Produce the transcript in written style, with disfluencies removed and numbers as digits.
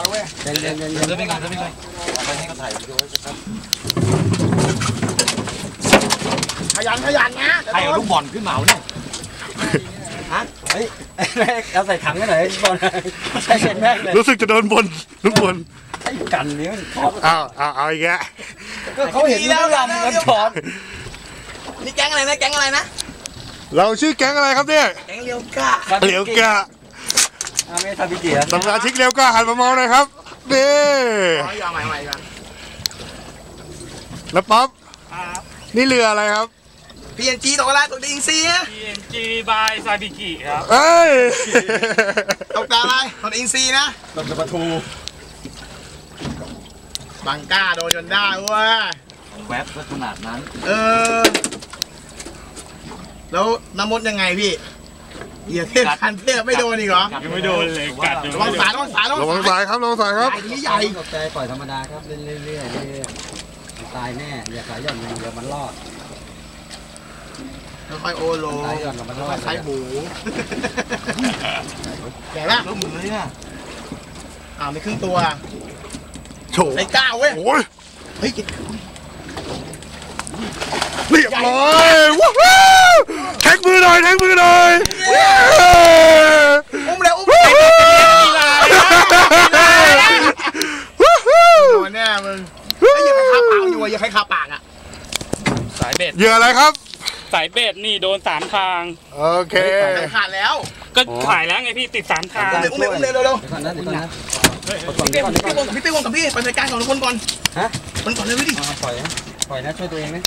แล้วเว้ยเย็นจะไม่กันไปให้เขาถ่ายวิดีโอครับขยันนะใครเอาลูกบอลขึ้นเหมาเนี่ยฮะเฮ้ยเอาใส่ถังกันหน่อยบอลใช่แม่เลยรู้สึกจะโดนบนลูกบนไอ้กันนี้มันเอาอีกแล้วเขาเห็นแล้วลำมันช้อนนี่แก๊งอะไรนะเราชื่อแก๊งอะไรครับเนี่ยแก๊งเลี้ยวกะไม่ทำพิธีสมาชิกเลี้ยวกะหันมามองหน่อยครับนี่ยอมใหม่กันแล้วป๊อปนี่เรืออะไรครับ P&G ตกอะไรตกอินซีนะ P&G บายซาบิกิครับเอ้ยตกอะไรตกอินซีนะตกกระปะทูบังก้าโดนจนได้เว้ยแวบขนาดนั้นแล้วน้ำมดยังไงพี่เหยียบเทพคันเทพไม่โดนอีกเหรอยังไม่โดนเลยกัดระวังสายครับระวังสายครับใหญ่ตกใจปล่อยธรรมดาครับเรื่อยๆตายแน่อย่าสายหย่อนอย่างเดียวมันรอดค่อยโอโลค่อยใช้หมูแก่ละแล้วหมูเลยอ่ะไม่ครึ่งตัวโฉไอ้ก้าวเว้ยเฮ้ยเรียบร้อยว้าวแท็กมือหน่อยอุ้มแล้วโดนแน่มึงอย่าไปคาปากอยู่อย่าใครคาปากอ่ะสายเบ็ดเหยื่ออะไรครับสายเบ็ดนี่โดน3 ทางโอเคขาดแล้วก็ถ่ายแล้วไงพี่ติด3 ทางอุ้มเร็วเดี๋ยวก่อนนะพี่เป้วงกับพี่ไปรายการของทุกคนก่อนฮะคนก่อนเลยพี่ดิปล่อยนะช่วยตัวเองนะ